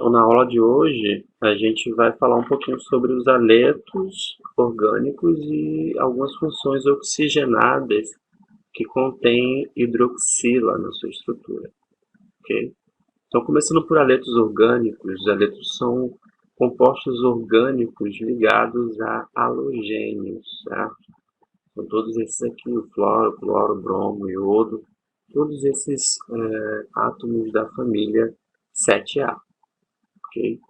Então, na aula de hoje, a gente vai falar um pouquinho sobre os haletos orgânicos e algumas funções oxigenadas que contêm hidroxila na sua estrutura, ok? Então, começando por haletos orgânicos, os haletos são compostos orgânicos ligados a halogênios, certo? São todos esses aqui, o floro, cloro, bromo, iodo, todos esses átomos da família 7A, ok?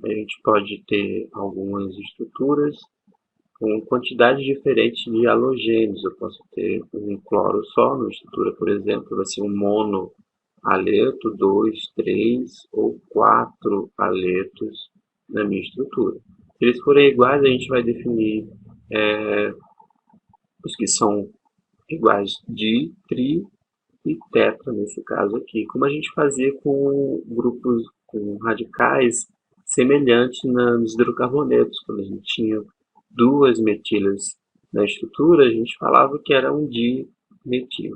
A gente pode ter algumas estruturas com quantidades diferentes de halogênios. Eu posso ter um cloro só na estrutura, por exemplo, vai ser um monohaleto, 2, 3 ou 4 haletos na minha estrutura. Se eles forem iguais, a gente vai definir os que são iguais di, tri e tetra, nesse caso aqui, como a gente fazia com grupos, com radicais semelhantes nos hidrocarbonetos, quando a gente tinha duas metilhas na estrutura, a gente falava que era um dimetil.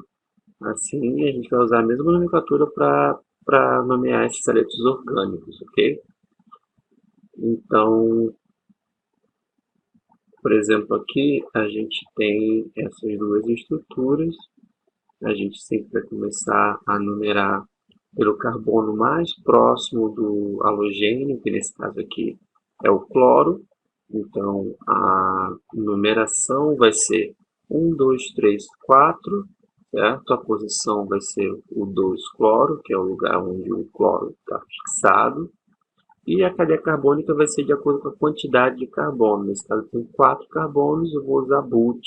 Assim, a gente vai usar a mesma nomenclatura para nomear esses haletos orgânicos, ok? Então, por exemplo, aqui a gente tem essas duas estruturas. A gente sempre vai começar a numerar pelo carbono mais próximo do halogênio, que nesse caso aqui é o cloro. Então, a numeração vai ser 1, 2, 3, 4, certo? A posição vai ser o 2 cloro, que é o lugar onde o cloro está fixado. E a cadeia carbônica vai ser de acordo com a quantidade de carbono. Nesse caso tem 4 carbonos, eu vou usar but.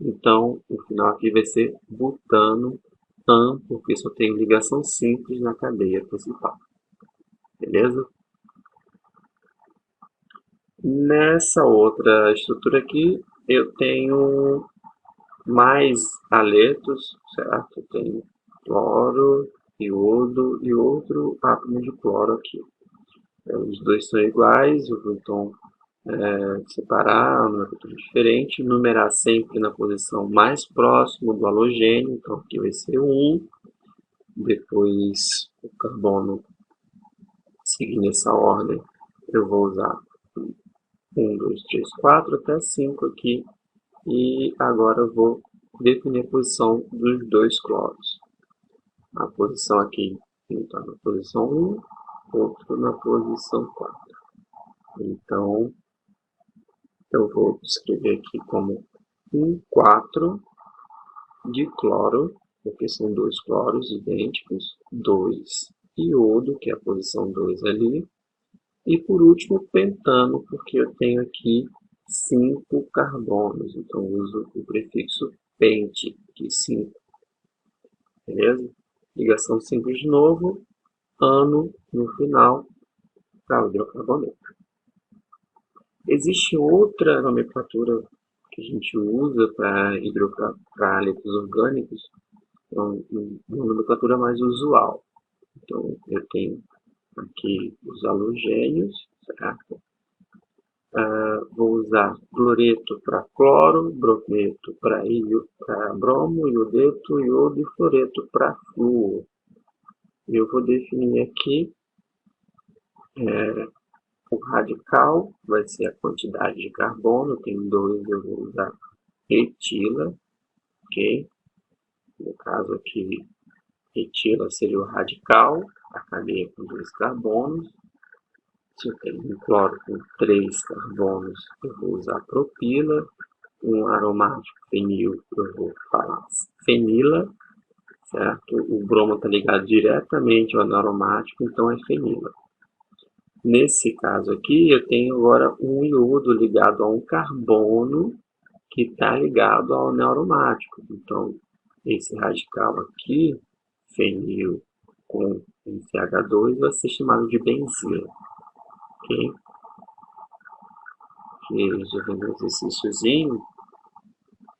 Então, o final aqui vai ser butano, porque só tem ligação simples na cadeia principal. Beleza? Nessa outra estrutura aqui, eu tenho mais haletos, certo? Eu tenho cloro, iodo e outro átomo de cloro aqui. Os dois são iguais, eu vou então separar, uma nomenclatura diferente, numerar sempre na posição mais próxima do halogênio, então aqui vai ser 1, depois o carbono seguindo essa ordem, eu vou usar 1, 2, 3, 4 até 5 aqui, e agora eu vou definir a posição dos dois cloros. A posição aqui está na posição 1, outro na posição 4. Então, eu vou escrever aqui como 1,4 de cloro, porque são dois cloros idênticos, 2 iodo, que é a posição 2 ali, e por último pentano, porque eu tenho aqui 5 carbonos, então eu uso o prefixo pente, aqui 5, beleza? Ligação simples de novo, ano no final para o hidrocarboneto. Existe outra nomenclatura que a gente usa para haletos orgânicos, uma nomenclatura mais usual. Então, eu tenho aqui os halogênios, certo? Vou usar cloreto para cloro, brometo para bromo, iodeto, iodo e fluoreto para flúor. Eu vou definir aqui o radical, vai ser a quantidade de carbono, tem 2, eu vou usar etila, ok? No caso aqui, etila seria o radical, a cadeia com 2 carbonos. Se eu tenho um cloro com 3 carbonos, eu vou usar propila. Um aromático fenil, eu vou falar fenila, certo? O bromo está ligado diretamente ao aromático, então é fenila. Nesse caso aqui, eu tenho agora um iodo ligado a um carbono que está ligado ao aromático. Então, esse radical aqui, fenil com NCH2, vai ser chamado de benzila. Ok? Aqui, resolvendo um exercíciozinho,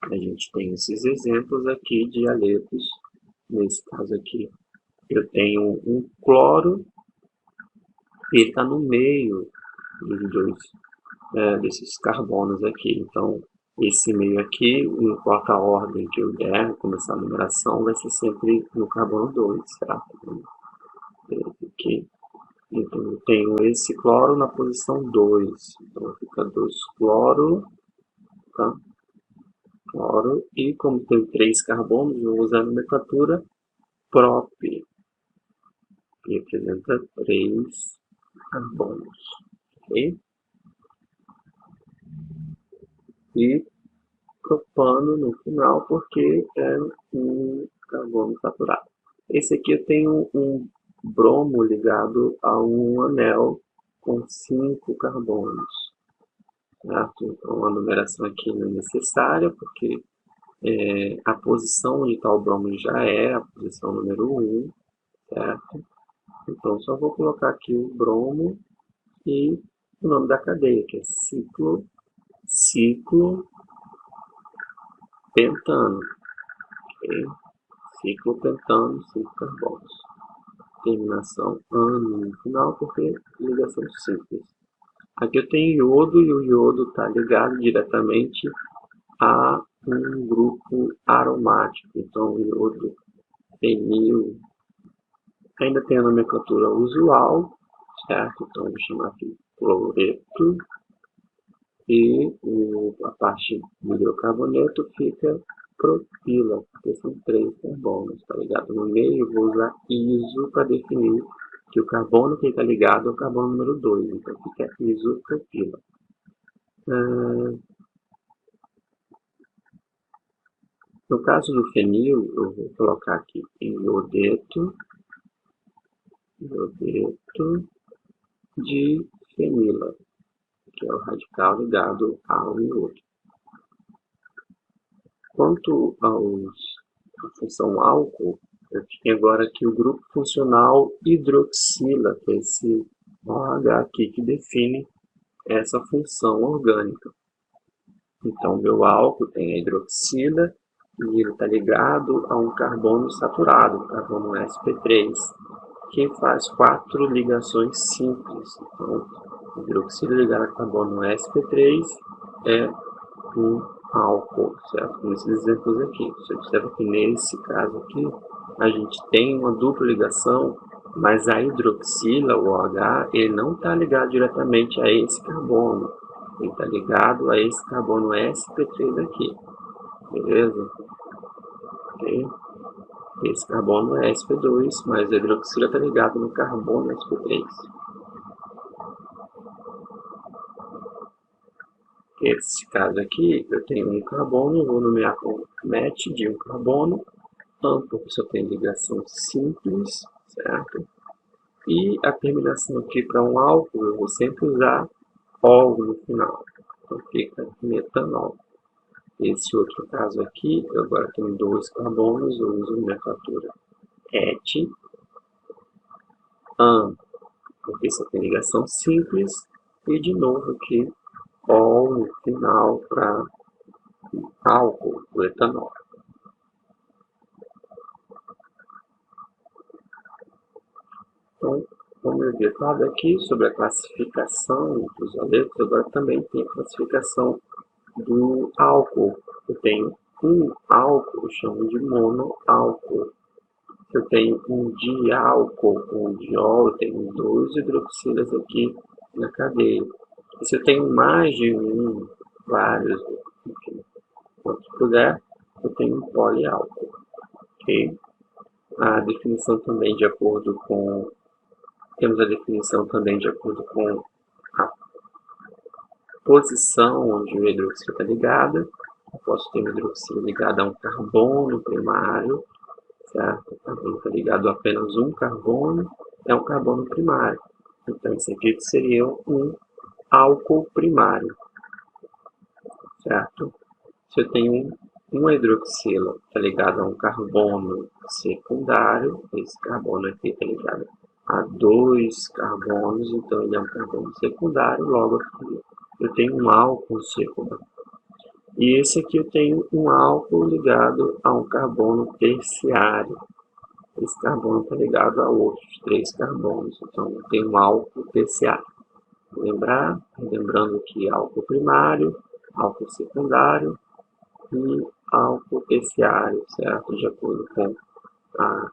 a gente tem esses exemplos aqui de haletos. Nesse caso aqui, eu tenho um cloro e ele está no meio dos dois desses carbonos aqui. Então, esse meio aqui, não importa a ordem que eu der, começar a numeração, vai ser sempre no carbono 2, certo? Aqui. Então, eu tenho esse cloro na posição 2. Então, fica 2 cloro, tá? Cloro. E como tem 3 carbonos, eu vou usar a nomenclatura prop, que representa 3 carbonos. Ok? E propano no final, porque é um carbono saturado. Esse aqui eu tenho um bromo ligado a um anel com 5 carbonos. Certo? Então a numeração aqui não é necessária, porque a posição onde está o bromo já é a posição número 1, certo? Então só vou colocar aqui o bromo e o nome da cadeia, que é ciclo pentano. Okay? Ciclo pentano, 5 carbonos. Terminação ano no final, porque ligação simples. Aqui eu tenho iodo e o iodo está ligado diretamente a um grupo aromático. Então, o iodo fenil ainda tem a nomenclatura usual, certo? Então, eu vou chamar aqui cloreto. E a parte do hidrocarboneto fica propila, porque são 3 carbonos, tá ligado? No meio eu vou usar iso para definir que o carbono que está ligado é o carbono número 2, então fica isopropila. No caso do fenil, eu vou colocar aqui iodeto de fenila, que é o radical ligado ao iodo. Quanto à função álcool, eu tenho agora aqui o grupo funcional hidroxila, que é esse OH aqui que define essa função orgânica. Então, meu álcool tem a hidroxila e ele está ligado a um carbono saturado, o carbono sp3, que faz 4 ligações simples. Então, hidroxila ligada a carbono sp3 é um álcool, certo? Nesses exemplos aqui. Você observa que nesse caso aqui, a gente tem uma dupla ligação, mas a hidroxila, o OH, ele não está ligado diretamente a esse carbono. Ele está ligado a esse carbono sp3 aqui. Beleza? Ok? Esse carbono é sp2, mas a hidroxila está ligado no carbono sp3. Nesse caso aqui, eu tenho um carbono, vou nomear como match de um carbono, porque só tem ligação simples, certo? E a terminação aqui para um álcool, eu vou sempre usar ol no final. Então fica metanol. Esse outro caso aqui, eu agora tenho 2 carbonos, eu uso a nomenclatura et, an, porque só tem ligação simples, e de novo aqui ol no final para álcool, o etanol. Então, como eu havia falado aqui sobre a classificação dos aletos, agora também tem a classificação do álcool. Eu tenho um álcool, eu chamo de monoálcool. Se eu tenho um diálcool com um diol, eu tenho 2 hidroxilas aqui na cadeia. E se eu tenho mais de um, vários, enfim, quantos puder, eu tenho um poliálcool. Ok? A definição também de acordo com... Temos a definição também de acordo com a posição onde o hidroxila está ligado. Eu posso ter um hidroxila ligado a um carbono primário, certo? O carbono está ligado a apenas um carbono, é um carbono primário. Então, esse aqui seria um álcool primário, certo? Se eu tenho uma hidroxila que está ligado a um carbono secundário, esse carbono aqui está ligado a 2 carbonos, então ele é um carbono secundário, logo aqui eu tenho um álcool secundário. E esse aqui eu tenho um álcool ligado a um carbono terciário. Esse carbono está ligado a outros 3 carbonos, então eu tenho um álcool terciário. Lembrando que álcool primário, álcool secundário e álcool terciário, certo? De acordo com a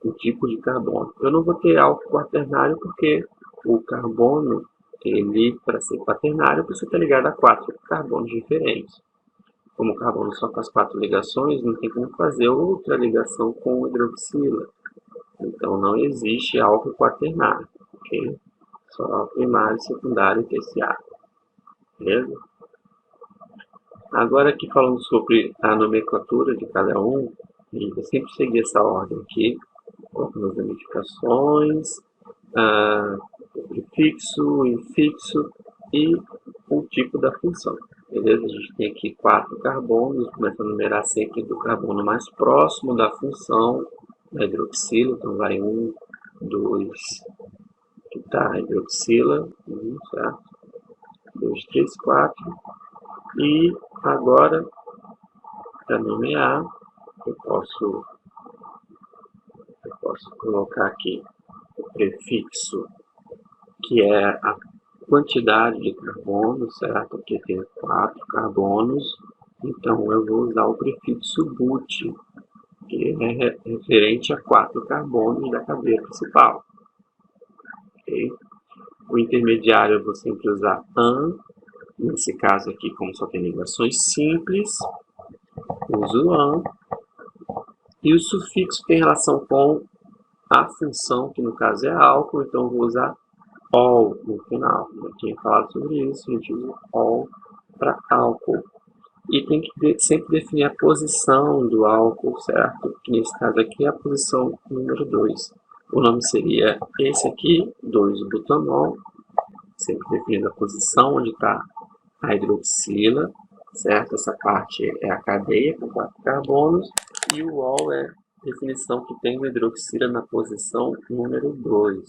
o tipo de carbono. Eu não vou ter álcool quaternário porque o carbono, ele, para ser quaternário, precisa estar ligado a 4 carbonos diferentes. Como o carbono só faz 4 ligações, não tem como fazer outra ligação com hidroxila. Então não existe álcool quaternário, ok? Só primário, secundário e terciário, beleza? Agora aqui falando sobre a nomenclatura de cada um, eu sempre segui essa ordem aqui, colocando as ramificações, o prefixo, o infixo e o tipo da função. Beleza? A gente tem aqui 4 carbonos, começa a numerar sempre do carbono mais próximo da função da hidroxila, então vai 1, 2, que está a hidroxila, certo? 2, 3, 4, e agora, para nomear, eu posso colocar aqui o prefixo, que é a quantidade de carbono, certo? Porque tem 4 carbonos, então eu vou usar o prefixo but, que é referente a 4 carbonos da cadeia principal. Okay? O intermediário eu vou sempre usar an, nesse caso aqui, como só tem ligações simples, uso an, e o sufixo tem relação com a função, que no caso é álcool, então eu vou usar ol no final. Eu tinha falado sobre isso, a gente usa ol para álcool. E tem que sempre definir a posição do álcool, certo? Que nesse caso aqui é a posição número 2. O nome seria esse aqui, 2-butanol, sempre definindo a posição onde está a hidroxila, certo? Essa parte é a cadeia com 4 carbonos, e o ol é a definição que tem a hidroxila na posição número 2.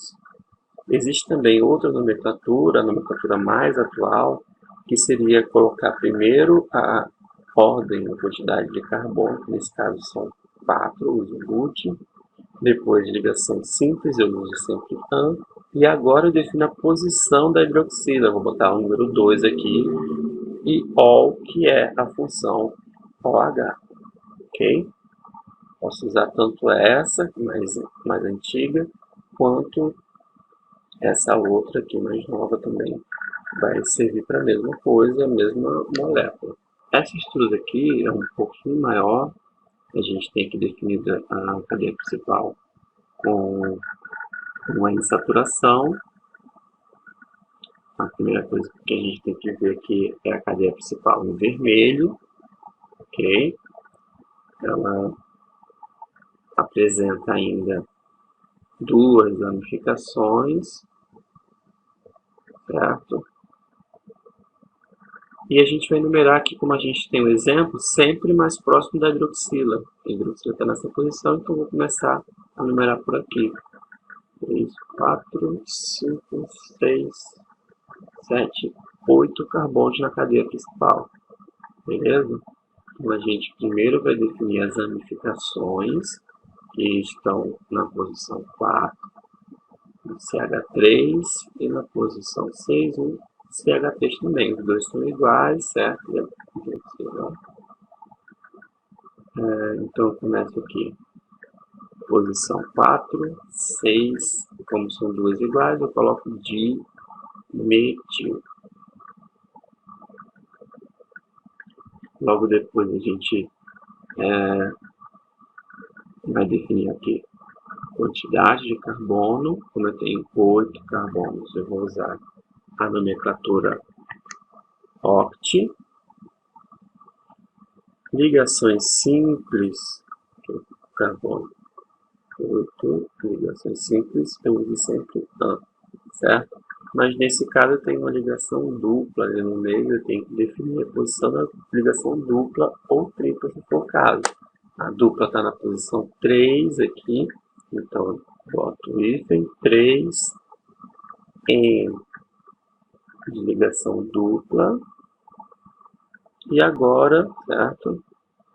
Existe também outra nomenclatura, a nomenclatura mais atual, que seria colocar primeiro a ordem, a quantidade de carbono, que nesse caso são 4, uso but, depois ligação simples, eu uso sempre an, e agora eu defino a posição da hidroxila, vou botar o número 2 aqui, e ol, que é a função OH, ok? Posso usar tanto essa, mais antiga, quanto essa outra aqui, mais nova também, vai servir para a mesma coisa, a mesma molécula. Essa estrutura aqui é um pouquinho maior, a gente tem aqui definida a cadeia principal com uma insaturação. A primeira coisa que a gente tem que ver aqui é a cadeia principal em vermelho, ok? Ela apresenta ainda 2 ramificações, certo? E a gente vai numerar aqui, como a gente tem um exemplo, sempre mais próximo da hidroxila. A hidroxila está nessa posição, então vou começar a numerar por aqui. 3, 4, 5, 6, 7, 8 carbonos na cadeia principal. Beleza? Então a gente primeiro vai definir as ramificações, que estão na posição 4, no CH3, e na posição 6, no CH3 também. Os dois são iguais, certo? Então eu começo aqui, posição 4, 6, como são duas iguais, eu coloco dimetil. Logo depois a gente vai definir aqui a quantidade de carbono. Como eu tenho 8 carbonos, eu vou usar a nomenclatura oct. Ligações simples, carbono 8, ligações simples, eu uso sempre an, certo? Mas nesse caso eu tenho uma ligação dupla ali no meio, eu tenho que definir a posição da ligação dupla ou tripla, se for o caso. A dupla está na posição 3 aqui, então eu boto o hífen 3 em de ligação dupla. E agora, certo?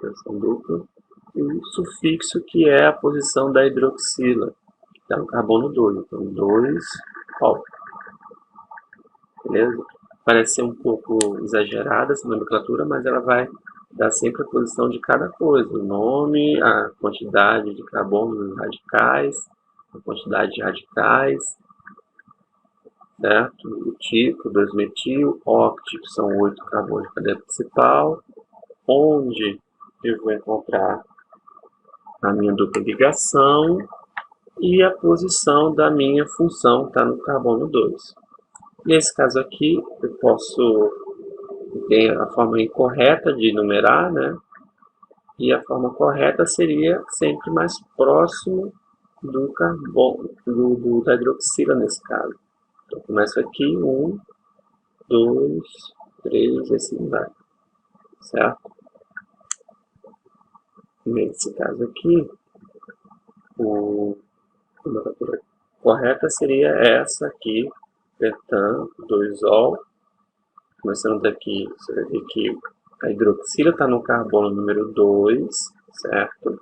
Ligação dupla. E o sufixo que é a posição da hidroxila, que está no carbono 2. Então 2, ó. Beleza? Parece ser um pouco exagerada essa nomenclatura, mas ela vai dá sempre a posição de cada coisa, o nome, a quantidade de carbono nos radicais, a quantidade de radicais, certo? O tipo, 2-metil, oct, que são 8 carbonos de cadeia principal, onde eu vou encontrar a minha dupla ligação e a posição da minha função está no carbono 2. Nesse caso aqui, eu posso ter a forma incorreta de numerar, né? E a forma correta seria sempre mais próximo do carbono, da hidroxila nesse caso. Então, começo aqui, 1, 2, 3, e assim vai, certo? Nesse caso aqui, a nomenclatura correta seria essa aqui, petan, 2-ol. Começando daqui, você vai ver que a hidroxila está no carbono número 2, certo?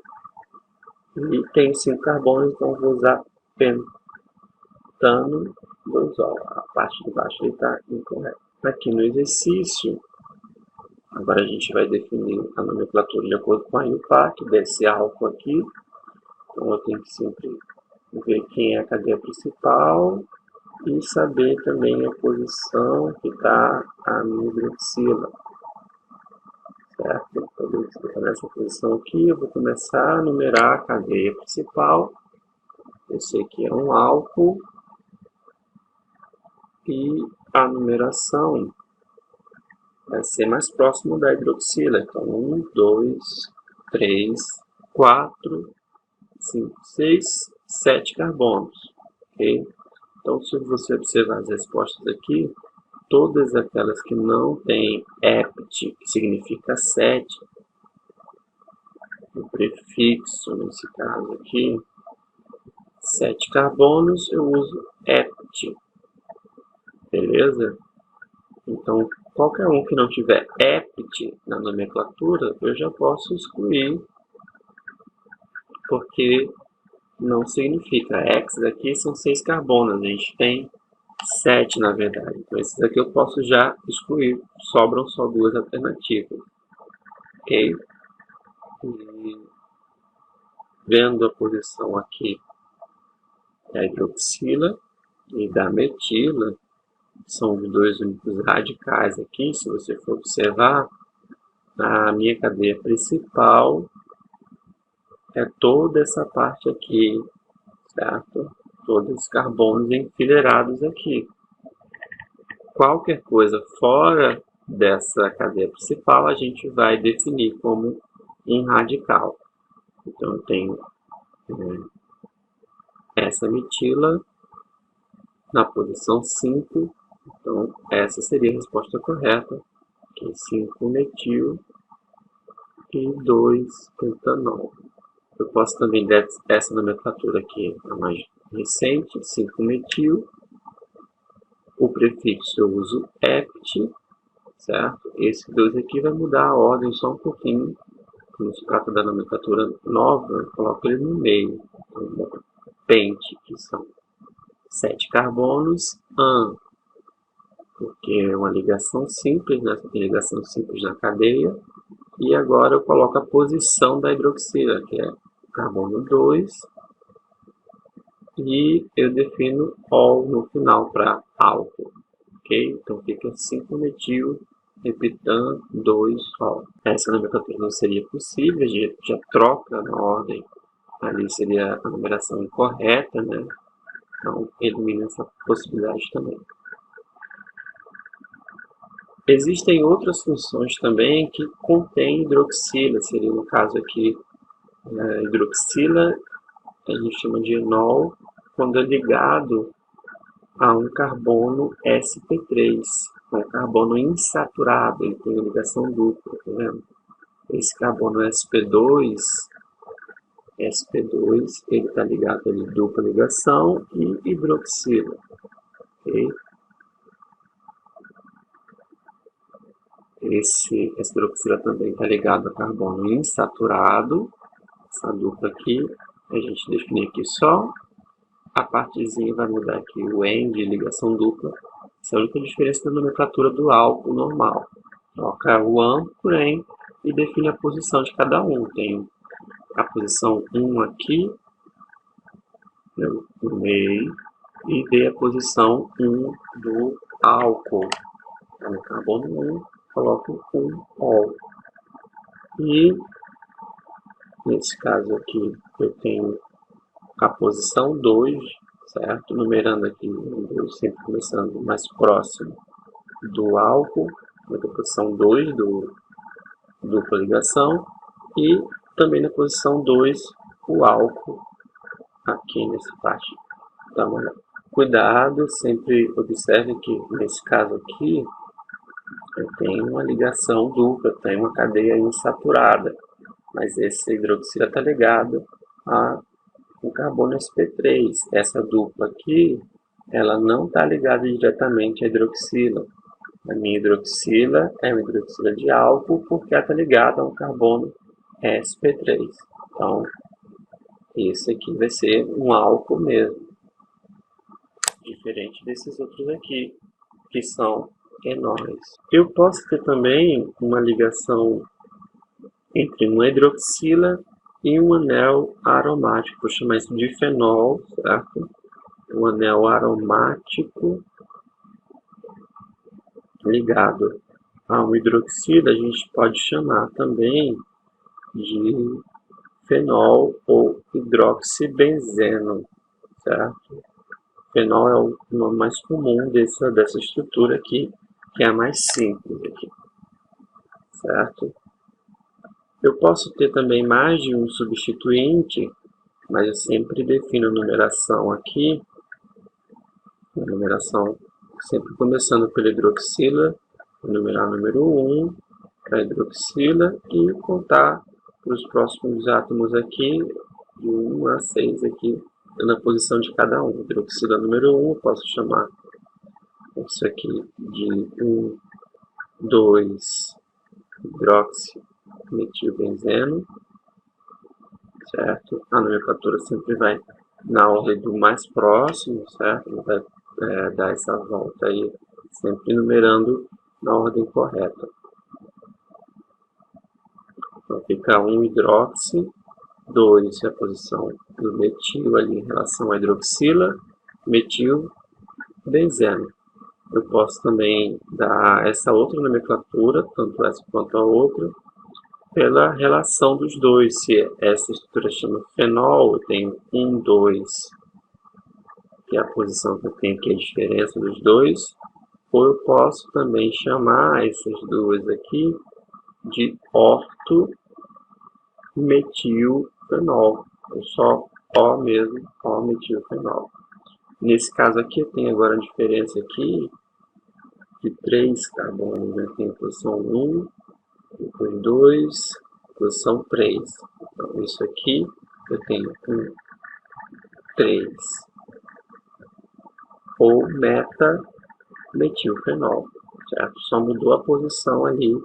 E tem 5 carbonos, então vou usar pentano 2-ol. A parte de baixo está incorreta. Aqui no exercício, agora a gente vai definir a nomenclatura de acordo com a IUPAC desse álcool aqui. Então eu tenho que sempre ver quem é a cadeia principal e saber também a posição que está a minha hidroxila. Certo? Então, eu estou nessa posição aqui, eu vou começar a numerar a cadeia principal. Esse aqui é um álcool. E a numeração vai ser mais próximo da hidroxila. Então, 1, 2, 3, 4, 5, 6, 7 carbonos. Okay? Então, se você observar as respostas aqui, todas aquelas que não têm ept, que significa 7, o prefixo, nesse caso aqui, 7 carbonos, eu uso ept. Beleza? Então, qualquer um que não tiver ept na nomenclatura, eu já posso excluir, porque não significa. Hex aqui são 6 carbonos, a gente tem 7 na verdade. Então, esses aqui eu posso já excluir, sobram só 2 alternativas. Ok? E vendo a posição aqui da hidroxila e da metila, são os dois únicos radicais aqui, se você for observar, a minha cadeia principal é toda essa parte aqui, certo? Todos os carbonos enfileirados aqui. Qualquer coisa fora dessa cadeia principal, a gente vai definir como um radical. Então, eu tenho essa metila na posição 5. Então, essa seria a resposta correta, que é 5-metil e 2-pentanol. Eu posso também dar essa nomenclatura aqui, a mais recente, 5-metil. O prefixo eu uso ept, certo? Esse 2 aqui vai mudar a ordem só um pouquinho. Quando se trata da nomenclatura nova, eu coloco ele no meio. Então, pent, que são 7 carbonos, an, porque é uma ligação simples, né? Tem ligação simples na cadeia. E agora eu coloco a posição da hidroxila, que é carbono 2, e eu defino ol no final para álcool, ok? Então fica 5-metil epitan 2-ol. Essa nomenclatura não seria possível, a gente já troca na ordem, ali seria a numeração incorreta, né? Então elimina essa possibilidade também. Existem outras funções também que contêm hidroxila, seria no caso aqui a hidroxila, a gente chama de enol, quando é ligado a um carbono sp3, um carbono insaturado, ele tem ligação dupla, tá vendo? Esse carbono sp2, ele está ligado a dupla ligação e hidroxila, ok? Essa hidroxila também está ligado a carbono insaturado, essa dupla aqui, a gente define aqui só, a partezinha vai mudar aqui o N de ligação dupla, essa é a única diferença da nomenclatura do álcool normal. Troca o AN por EN e define a posição de cada um. Tem a posição 1 aqui, no meio, e dei a posição 1 do álcool. No carbono 1, coloco um ol. E nesse caso aqui eu tenho a posição 2, certo? Numerando aqui, eu sempre começando mais próximo do álcool, na posição 2 do dupla ligação, e também na posição 2 o álcool aqui nessa parte. Então, cuidado, sempre observe que nesse caso aqui eu tenho uma ligação dupla, tenho uma cadeia insaturada, mas esse hidroxila está ligado a o carbono sp3. Essa dupla aqui, ela não está ligada diretamente à hidroxila. A minha hidroxila é uma hidroxila de álcool porque ela está ligada ao carbono sp3. Então, esse aqui vai ser um álcool mesmo, diferente desses outros aqui, que são enóis. Eu posso ter também uma ligação entre uma hidroxila e um anel aromático. Vou chamar isso de fenol, certo? Um anel aromático ligado a um hidroxila, a gente pode chamar também de fenol ou hidroxibenzeno, certo? Fenol é o nome mais comum dessa estrutura aqui, que é a mais simples aqui, certo? Eu posso ter também mais de um substituinte, mas eu sempre defino a numeração aqui, a numeração sempre começando pela hidroxila, numerar número 1 para a hidroxila e contar para os próximos átomos aqui, de 1 a 6 aqui, na posição de cada um. Hidroxila número 1, eu posso chamar isso aqui de 1, 2, hidroximetilbenzeno, certo? A nomenclatura sempre vai na ordem do mais próximo, certo? Vai dar essa volta aí, sempre numerando na ordem correta. Então fica 1 hidroxi, 2 é a posição do metil ali em relação à hidroxila, metil, benzeno. Eu posso também dar essa outra nomenclatura, tanto essa quanto a outra, pela relação dos dois. Se essa estrutura chama fenol, eu tenho 1, 2, que é a posição que eu tenho aqui, a diferença dos dois, ou eu posso também chamar essas duas aqui de ortometilfenol, ou só O mesmo, O-metilfenol. Nesse caso aqui, eu tenho agora a diferença aqui de 3 carbonos, né? Tem a posição 1, depois 2, posição 3. Então, isso aqui eu tenho 1, 3, ou meta-metilfenol, certo? Só mudou a posição ali,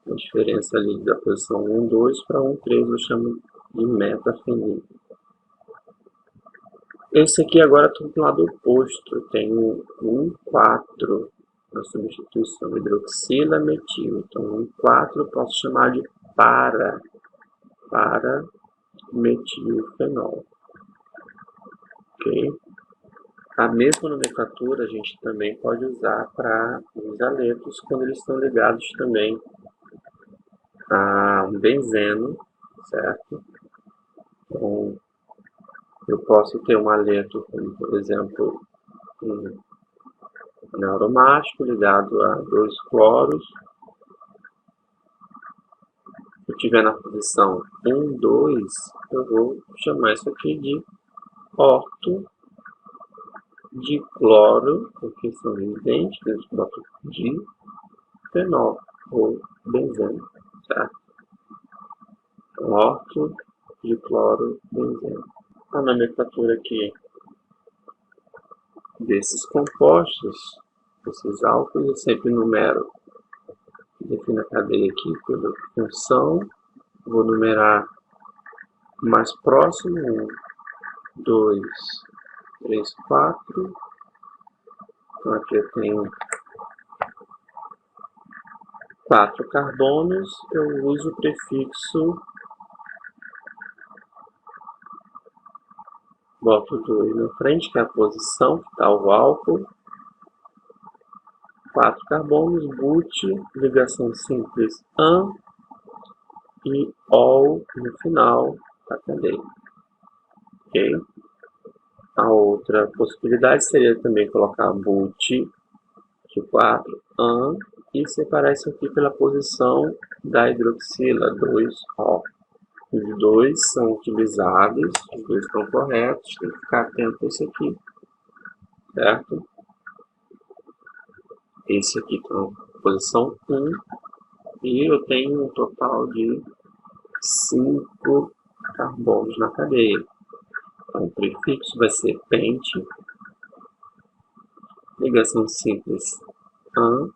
a diferença ali da posição 1, 2 para 1, 3, eu chamo de metafenil. Esse aqui agora estou do lado oposto, eu tenho 1, 4, na substituição hidroxila, metil. Então, 1, 4 eu posso chamar de para-metilfenol. Ok? A mesma nomenclatura a gente também pode usar para os haletos quando eles estão ligados também a um benzeno, certo? Então, eu posso ter um haleto como, por exemplo, um anel aromático ligado a 2 cloros. Se eu estiver na posição 1, 2, eu vou chamar isso aqui de orto de cloro, porque são idênticas, boto de fenol ou benzeno, certo? Orto de cloro, benzeno. A nomenclatura aqui desses compostos, esses álcools, eu sempre numero, defino a cadeia aqui pela função, vou numerar mais próximo, 1, 2, 3, 4. Então aqui eu tenho 4 carbonos, eu uso o prefixo, boto 2 na frente, que é a posição que está o álcool. 4 carbonos, but, ligação simples AN e OL no final da cadeia. Ok? A outra possibilidade seria também colocar but de 4 AN e separar isso aqui pela posição da hidroxila, 2O. Os dois são utilizados, os dois estão corretos, tem que ficar atento a isso aqui, certo? Esse aqui está na posição 1 e eu tenho um total de 5 carbonos na cadeia. Então, o prefixo vai ser pente, ligação simples AN,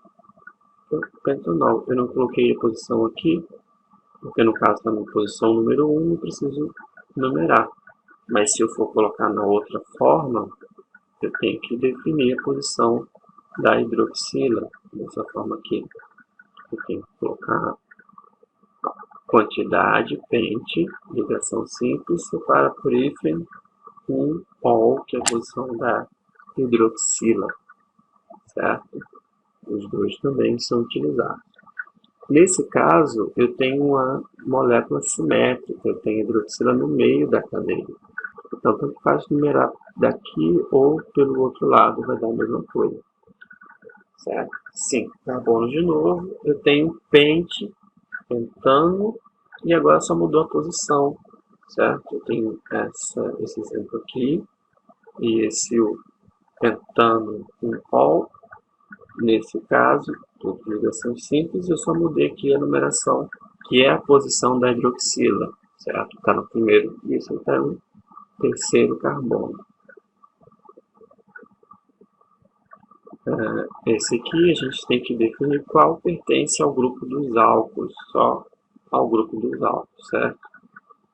pentanol. Eu não coloquei a posição aqui, porque no caso está na posição número 1, não preciso numerar. Mas se eu for colocar na outra forma, eu tenho que definir a posição da hidroxila, dessa forma aqui. Eu tenho que colocar quantidade, pente, ligação simples, separa por hífen, 1 OL, que é a posição da hidroxila, certo? Os dois também são utilizados. Nesse caso, eu tenho uma molécula simétrica, eu tenho hidroxila no meio da cadeia. Então, tanto faz numerar daqui ou pelo outro lado, vai dar a mesma coisa. Certo? 5 carbonos de novo, eu tenho pente, pentano, e agora só mudou a posição, certo? Eu tenho esse exemplo aqui, e esse o pentano em ol. Nesse caso, tudo ligação simples, eu só mudei aqui a numeração, que é a posição da hidroxila, certo? Está no primeiro, e esse está no terceiro carbono. Esse aqui a gente tem que definir qual pertence ao grupo dos álcools, só ao grupo dos álcools, certo?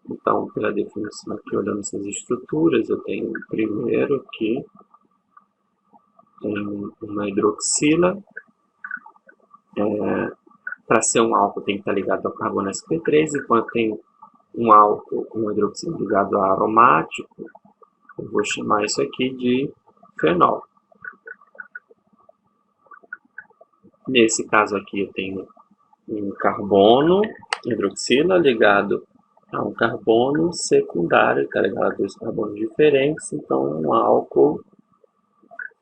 Então, pela definição aqui, olhando essas estruturas, eu tenho o primeiro aqui, tem uma hidroxila. Para ser um álcool tem que estar ligado ao carbono sp3, enquanto tem um álcool, um hidroxila ligado a aromático, eu vou chamar isso aqui de fenol. Nesse caso aqui eu tenho um carbono, hidroxila, ligado a um carbono secundário, está ligado a dois carbonos diferentes, então um álcool,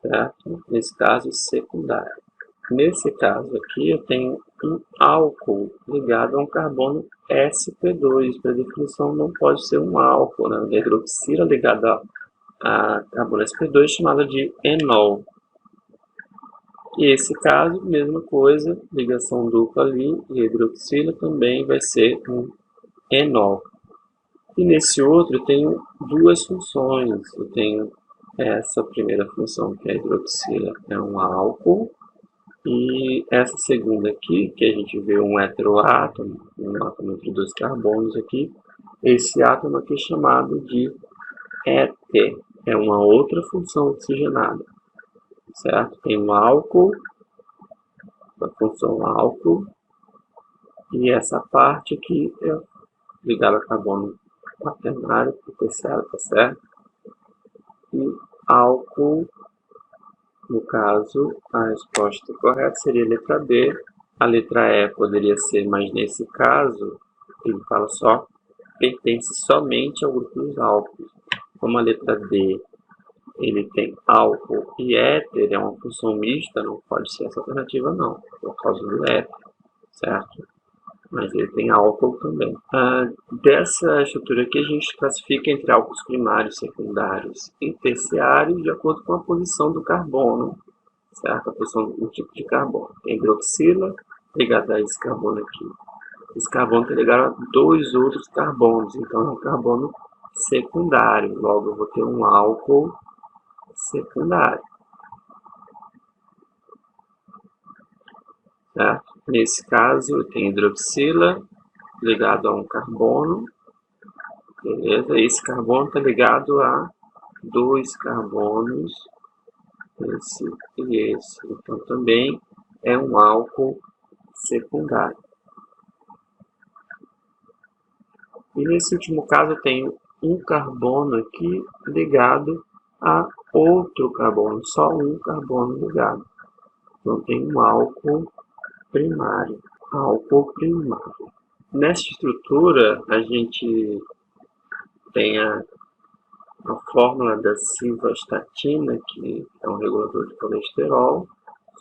certo? Nesse caso, secundário. Nesse caso aqui, eu tenho um álcool ligado a um carbono sp2. Para definição, não pode ser um álcool, né? A hidroxila ligada a carbono sp2, chamada de enol. E esse caso, mesma coisa, ligação dupla ali, e hidroxila também vai ser um enol. E nesse outro eu tenho duas funções. Eu tenho essa primeira função, que é a hidroxila, é um álcool, e essa segunda aqui, que a gente vê um heteroátomo, um átomo entre dois carbonos aqui, esse átomo aqui é chamado de éter, é uma outra função oxigenada, certo? Tem um álcool, a função álcool, e essa parte aqui é ligada a carbono quaternário, terciário, tá certo? E álcool, no caso, a resposta correta seria a letra B. A letra E poderia ser, mas nesse caso, ele fala só, pertence somente ao grupo dos álcools. Como a letra D, ele tem álcool e éter, é uma função mista, não pode ser essa alternativa não, por causa do éter, certo? Mas ele tem álcool também. Dessa estrutura aqui, a gente classifica entre álcools primários, secundários e terciários de acordo com a posição do carbono, certo? A posição do tipo de carbono. Tem hidroxila ligada a esse carbono aqui. Esse carbono está ligado a dois outros carbonos, então é um carbono secundário. Logo, eu vou ter um álcool secundário. Certo? Nesse caso, eu tenho hidroxila ligado a um carbono, beleza? Esse carbono está ligado a dois carbonos, esse e esse. Então, também é um álcool secundário. E nesse último caso eu tenho um carbono aqui ligado a outro carbono, só um carbono ligado. Então tem um álcool primário. Álcool primário. Nessa estrutura a gente tem a fórmula da simvastatina, que é um regulador de colesterol,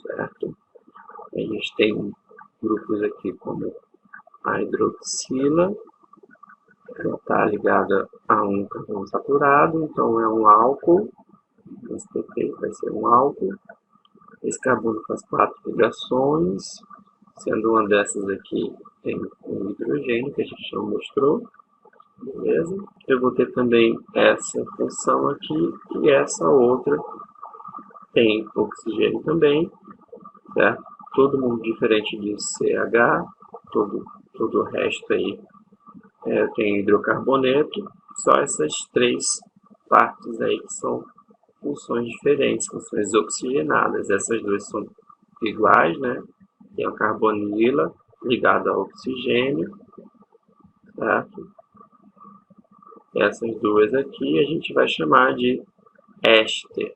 certo? A gente tem grupos aqui como a hidroxila, que está ligada a um carbono saturado, então é um álcool, esse PP vai ser um álcool. Esse carbono faz 4 ligações, sendo uma dessas aqui tem um hidrogênio, que a gente já mostrou, beleza? Eu vou ter também essa função aqui e essa outra tem oxigênio também, certo? Todo mundo diferente de CH, todo o resto aí tem hidrocarboneto, só essas três partes aí que são funções diferentes, funções oxigenadas. Essas duas são iguais, né? Tem a carbonila ligada ao oxigênio, certo? Essas duas aqui a gente vai chamar de éster.